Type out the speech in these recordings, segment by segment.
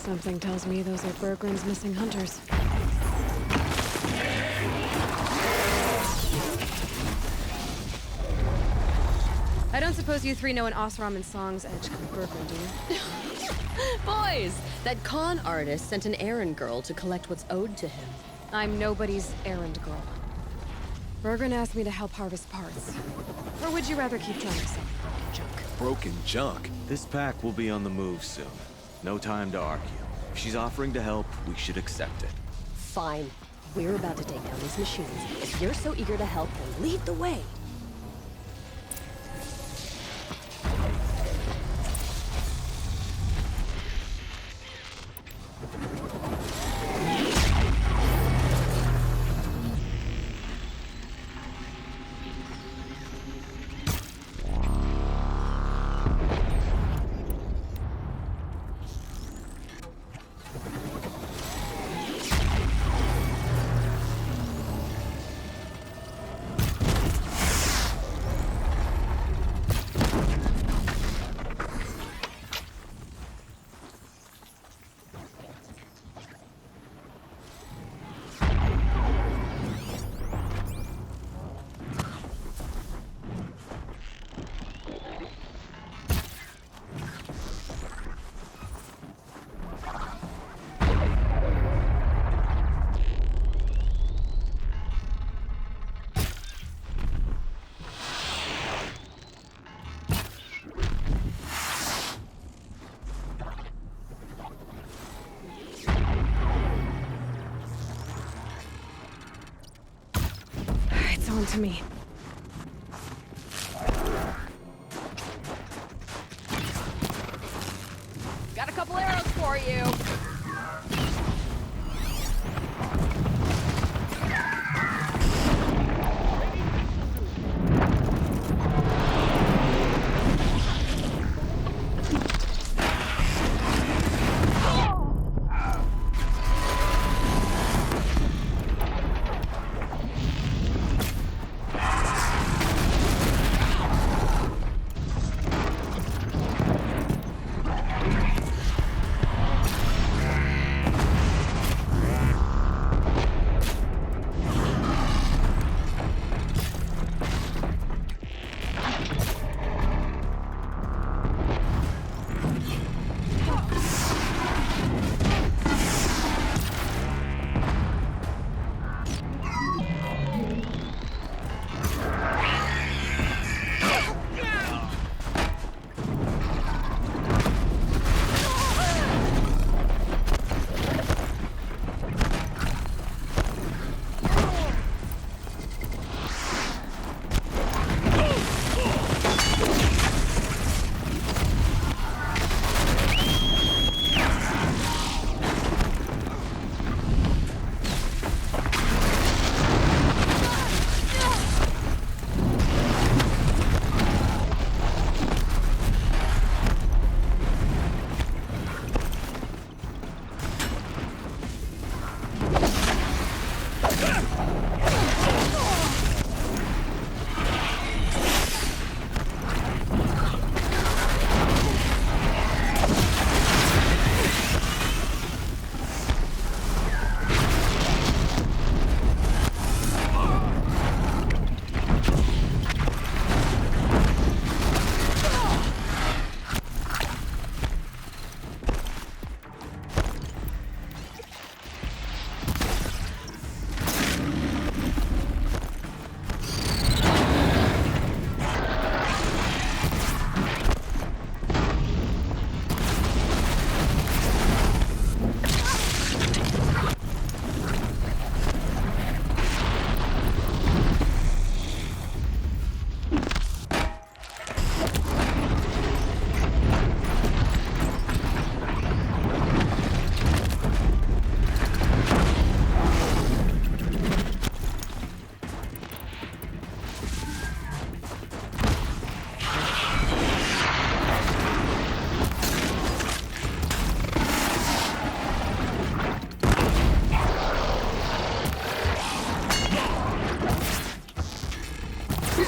Something tells me those are Berggren's missing hunters. I don't suppose you three know an Osram Song's edge called Berggren, do you? Boys, that con artist sent an errand girl to collect what's owed to him. I'm nobody's errand girl. Berggren asked me to help harvest parts. Or would you rather keep trying to sell me broken junk? Broken junk? This pack will be on the move soon. No time to argue. If she's offering to help, we should accept it. Fine. We're about to take down these machines. If you're so eager to help, then lead the way. On to me. Got a couple arrows for you.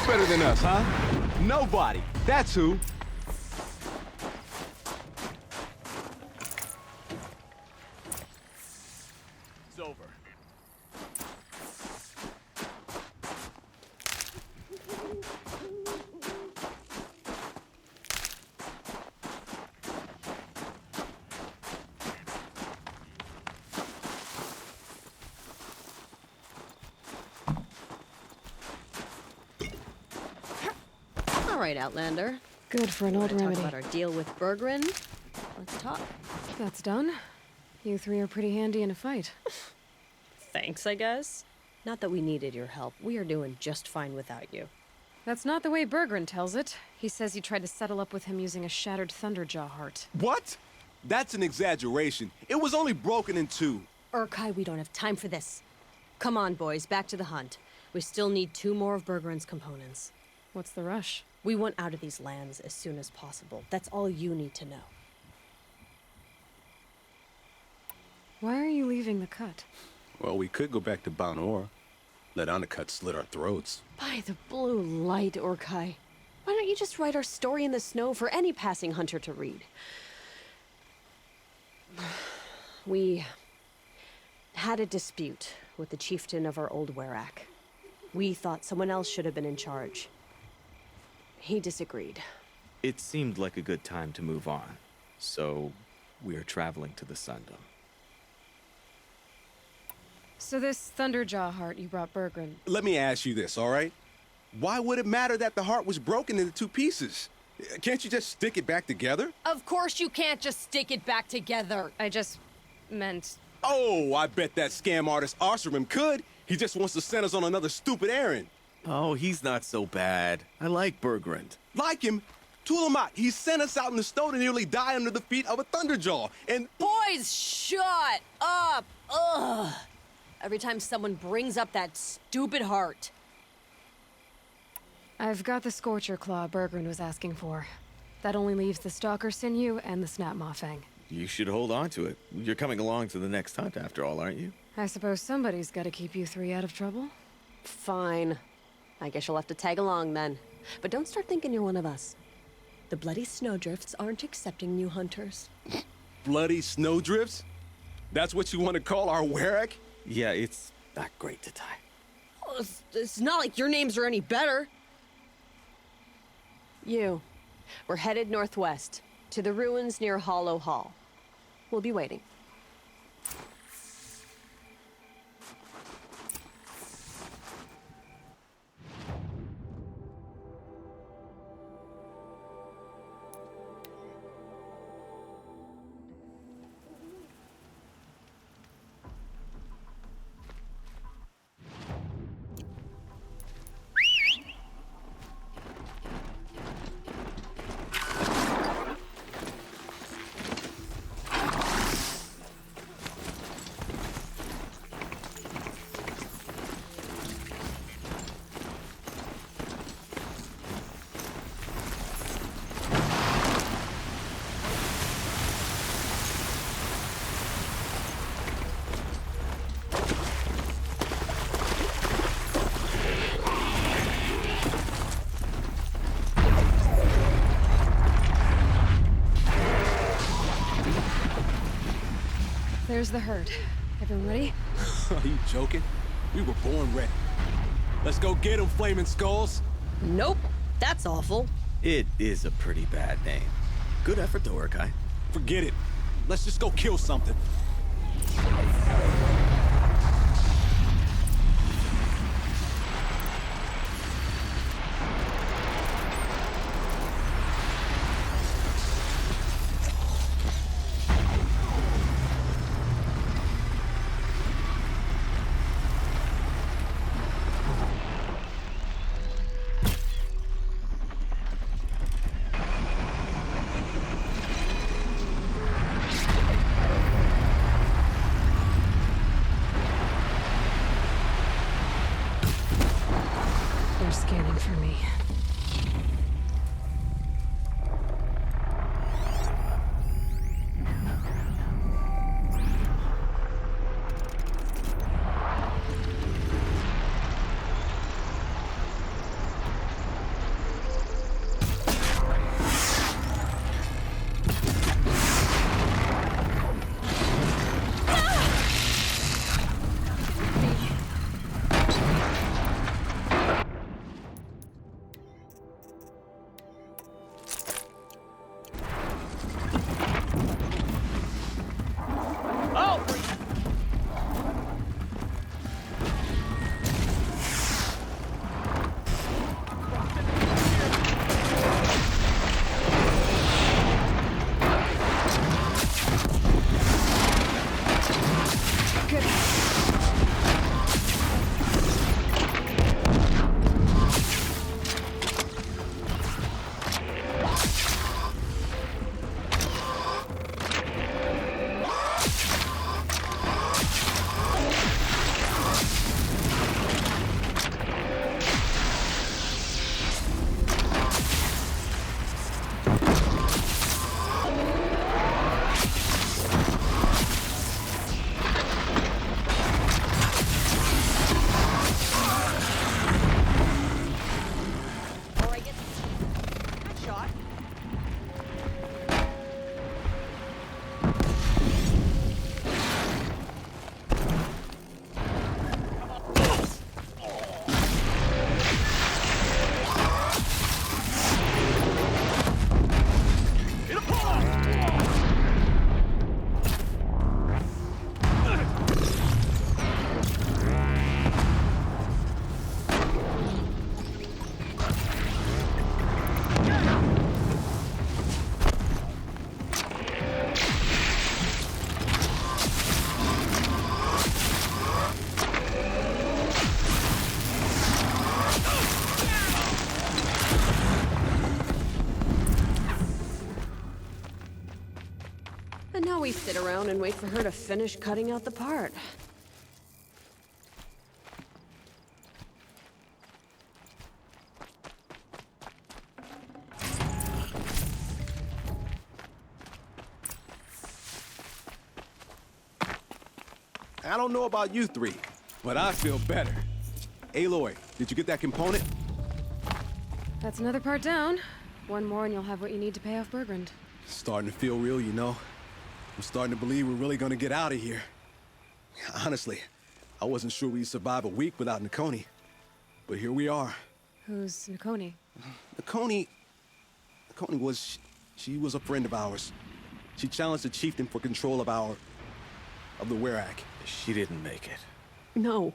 Better than us, huh? Nobody. That's who. All right, Outlander. Good for an old Wanna talk remedy. about our deal with Berggren? Let's talk. That's done. You three are pretty handy in a fight. Thanks, I guess. Not that we needed your help. We are doing just fine without you. That's not the way Berggren tells it. He says you tried to settle up with him using a shattered Thunderjaw heart. What? That's an exaggeration. It was only broken in two. Urkai, we don't have time for this. Come on, boys, back to the hunt. We still need 2 more of Berggren's components. What's the rush? We want out of these lands as soon as possible. That's all you need to know. Why are you leaving the cut? Well, we could go back to Banor. Let Undercut slit our throats. By the blue light, Urkai. Why don't you just write our story in the snow for any passing hunter to read? We had a dispute with the chieftain of our old Werak. We thought someone else should have been in charge. He disagreed. It seemed like a good time to move on, so we're traveling to the Sundom. So this Thunderjaw heart you brought Berggren, Let me ask you this, all right? Why would it matter that the heart was broken into 2 pieces? Can't you just stick it back together? Of course you can't just stick it back together. I just meant... Oh, I bet that scam artist Arsarim could. He just wants to send us on another stupid errand. Oh, he's not so bad. I like Berggren. Like him, Tulamat, he sent us out in the snow to nearly die under the feet of a Thunderjaw. And Boys, shut up! Ugh! Every time someone brings up that stupid heart. I've got the Scorcher Claw Berggren was asking for. That only leaves the Stalker Sinew and the Snap Maw Fang. You should hold on to it. You're coming along to the next hunt after all, aren't you? I suppose somebody's gotta keep you three out of trouble. Fine. I guess you'll have to tag along then. But don't start thinking you're one of us. The bloody snowdrifts aren't accepting new hunters. bloody snowdrifts? That's what you want to call our Werak? Yeah, it's not great to tie. Oh, it's not like your names are any better. We're headed northwest, to the ruins near Hollow Hall. We'll be waiting. There's the herd. Everyone ready? Are you joking? We were born ready. Let's go get them, Flaming Skulls. Nope, that's awful. It is a pretty bad name. Good effort, though, Urkai. Forget it. Let's just go kill something. down and wait for her to finish cutting out the part. I don't know about you three, but I feel better. Aloy, did you get that component? That's another part down. One more and you'll have what you need to pay off Berggren. Starting to feel real, you know. I'm starting to believe we're really gonna get out of here. Honestly, I wasn't sure we'd survive a week without Nocona. But here we are. Who's Nocona? Nocona was... she was a friend of ours. She challenged the chieftain for control of the Werak. She didn't make it. No.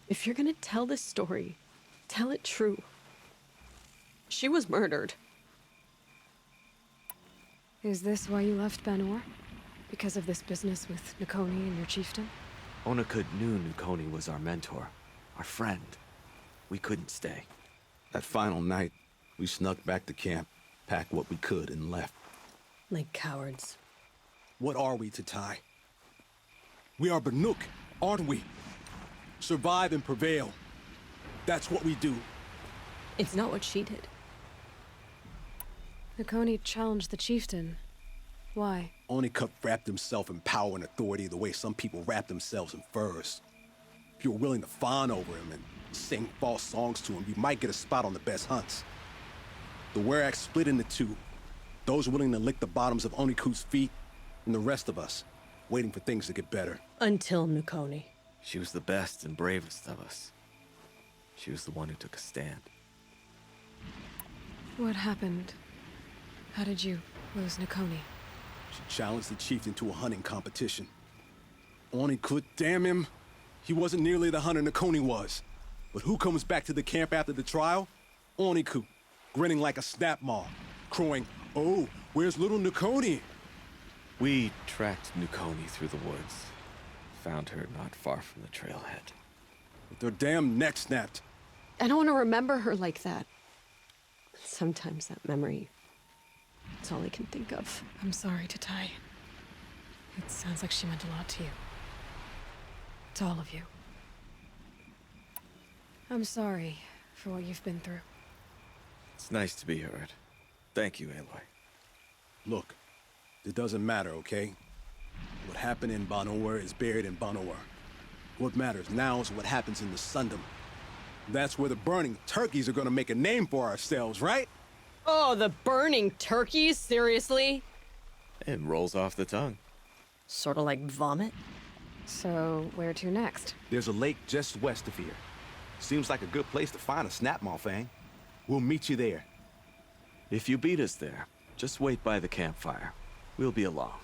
If you're gonna tell this story, tell it true. She was murdered. Is this why you left Banor? Because of this business with Nocona and your chieftain? Onakut knew Nocona was our mentor, our friend. We couldn't stay. That final night, we snuck back to camp, packed what we could, and left. Like cowards. What are we to Ty? We are Banuk, aren't we? Survive and prevail. That's what we do. It's not what she did. Nocona challenged the chieftain. Why? Onakut wrapped himself in power and authority the way some people wrap themselves in furs. If you're willing to fawn over him and sing false songs to him, you might get a spot on the best hunts. The Werak split into two. Those willing to lick the bottoms of Onakut's feet, and the rest of us, waiting for things to get better. Until Nocona. She was the best and bravest of us. She was the one who took a stand. What happened? How did you lose Nocona? She challenged the chieftain to a hunting competition. Onakut, damn him. He wasn't nearly the hunter Nocona was. But who comes back to the camp after the trial? Onakut, grinning like a snap maw, crowing, "Oh, where's little Nocona?" We tracked Nocona through the woods. Found her not far from the trailhead. With their damn neck snapped. I don't want to remember her like that. Sometimes that memory, it's all I can think of. I'm sorry to Ty. It sounds like she meant a lot to you. To all of you. I'm sorry for what you've been through. It's nice to be heard. Thank you, Aloy. Look, it doesn't matter, okay? What happened in Banor is buried in Banor. What matters now is what happens in the Sundom. That's where the burning turkeys are gonna make a name for ourselves, right? Oh, the burning turkeys? Seriously? It rolls off the tongue. Sort of like vomit? So, where to next? There's a lake just west of here. Seems like a good place to find a snapmaw fang. We'll meet you there. If you beat us there, just wait by the campfire. We'll be along.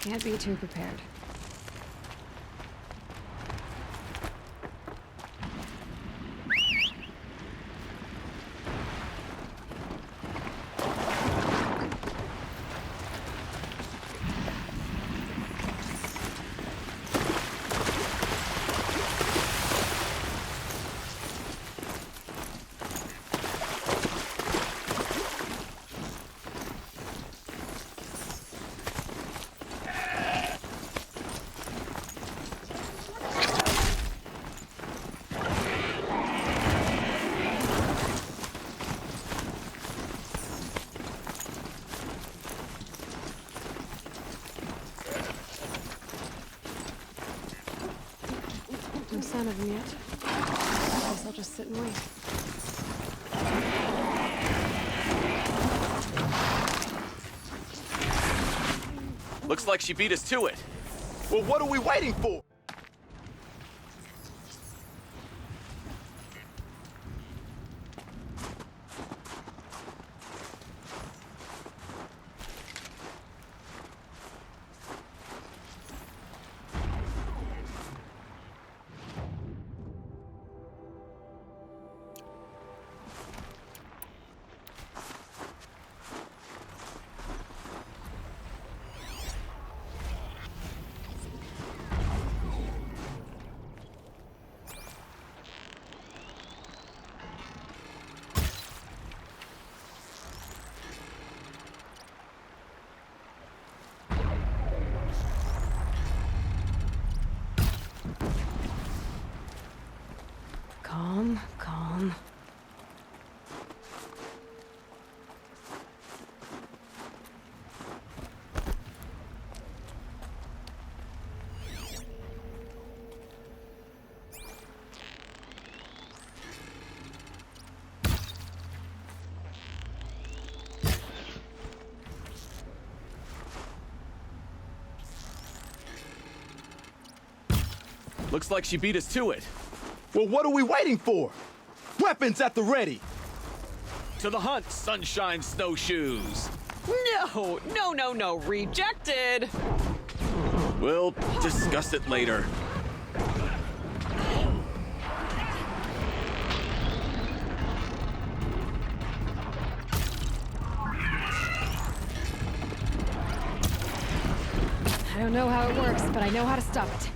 Can't be too prepared. No sign of him yet. Guess I'll just sit and wait. Looks like she beat us to it. Well, what are we waiting for? Looks like she beat us to it. Well, what are we waiting for? Weapons at the ready! To the hunt, sunshine snowshoes. No, rejected! We'll discuss it later. I don't know how it works, but I know how to stop it.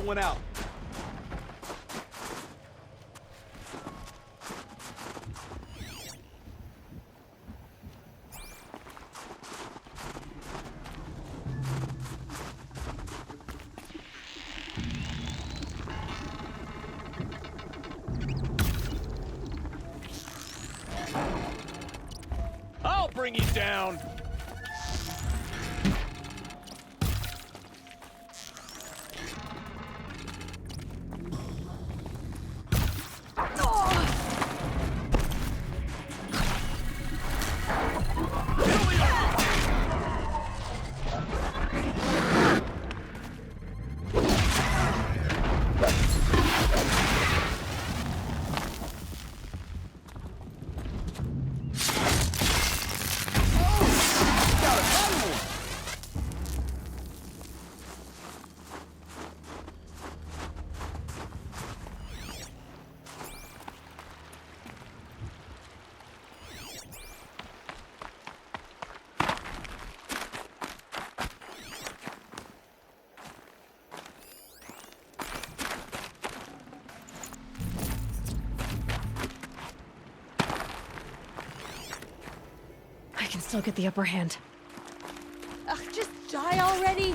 One out. I'll bring you down. still get the upper hand. Ugh, just die already!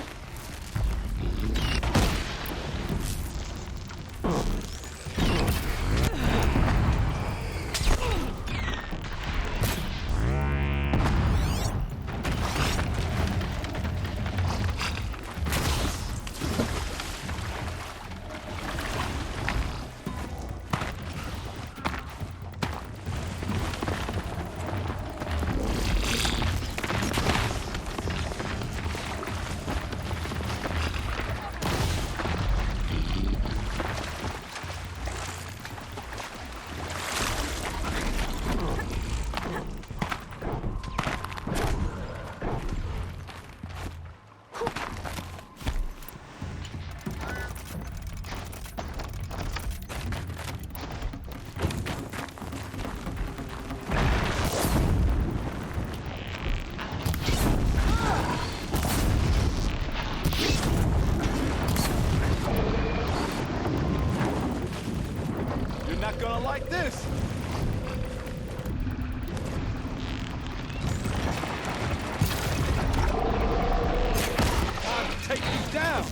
Not gonna like this! Time to take you down!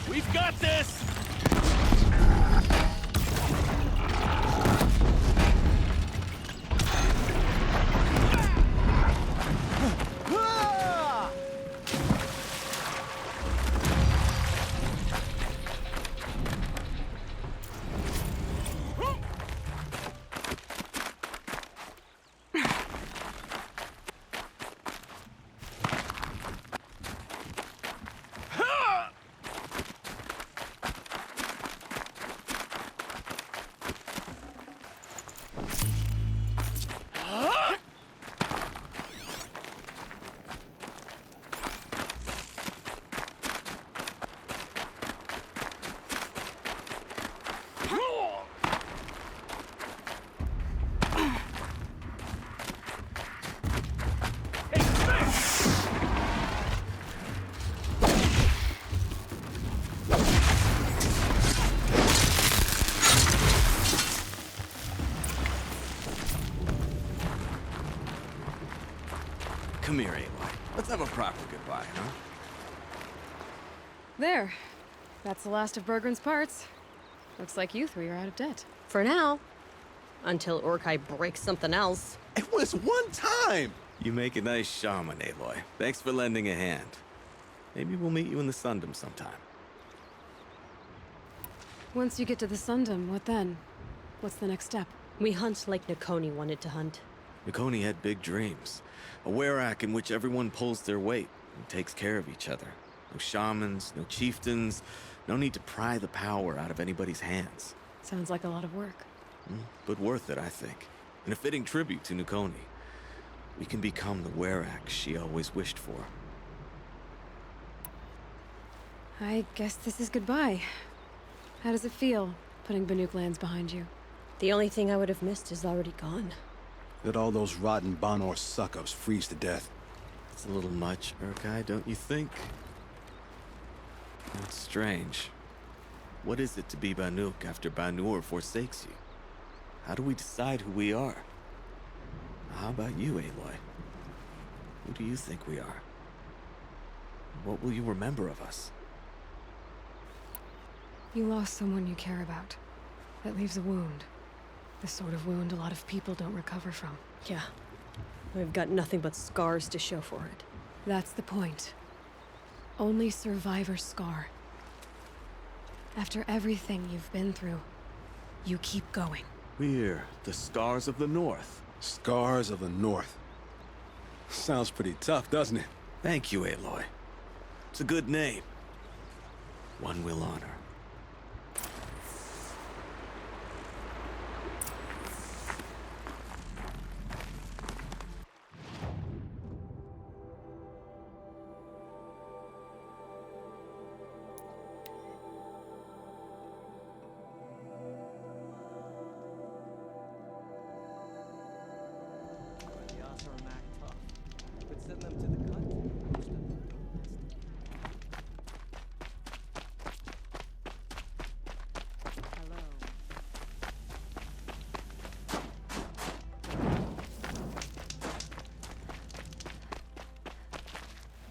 We've got this! Come here, Aloy. Let's have a proper goodbye, huh? There. That's the last of Berggren's parts. Looks like you three are out of debt. For now. Until Urkai breaks something else. It was one time! You make a nice shaman, Aloy. Thanks for lending a hand. Maybe we'll meet you in the Sundom sometime. Once you get to the Sundom, what then? What's the next step? We hunt like Nocona wanted to hunt. Nocona had big dreams. A werak in which everyone pulls their weight and takes care of each other. No shamans, no chieftains, no need to pry the power out of anybody's hands. Sounds like a lot of work. But worth it, I think. And a fitting tribute to Nocona. We can become the werak she always wished for. I guess this is goodbye. How does it feel, putting Banuk lands behind you? The only thing I would have missed is already gone. Let all those rotten Banor suck-ups freeze to death. It's a little much, Urkai, don't you think? That's strange. What is it to be Banuk after Banur forsakes you? How do we decide who we are? How about you, Aloy? Who do you think we are? What will you remember of us? You lost someone you care about. That leaves a wound. The sort of wound a lot of people don't recover from. Yeah. We've got nothing but scars to show for it. That's the point. Only survivor's scar. After everything you've been through, you keep going. We're the Scars of the North. Scars of the North. Sounds pretty tough, doesn't it? Thank you, Aloy. It's a good name. One we'll honor. them to the content.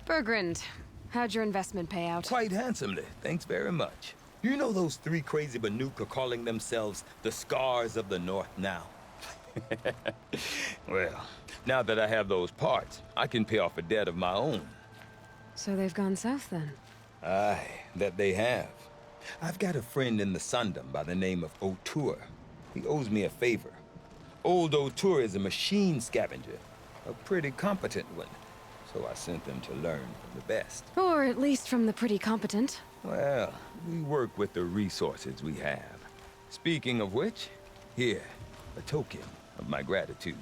Berggren, how'd your investment pay out? Quite handsomely, thanks very much. You know those three crazy Banuk are calling themselves the Scars of the North now? Well, now that I have those parts, I can pay off a debt of my own. So they've gone south then? Aye, that they have. I've got a friend in the Sundom by the name of O'Toole. He owes me a favor. Old O'Toole is a machine scavenger, a pretty competent one. So I sent them to learn from the best. Or at least from the pretty competent. Well, we work with the resources we have. Speaking of which, here, a token of my gratitude.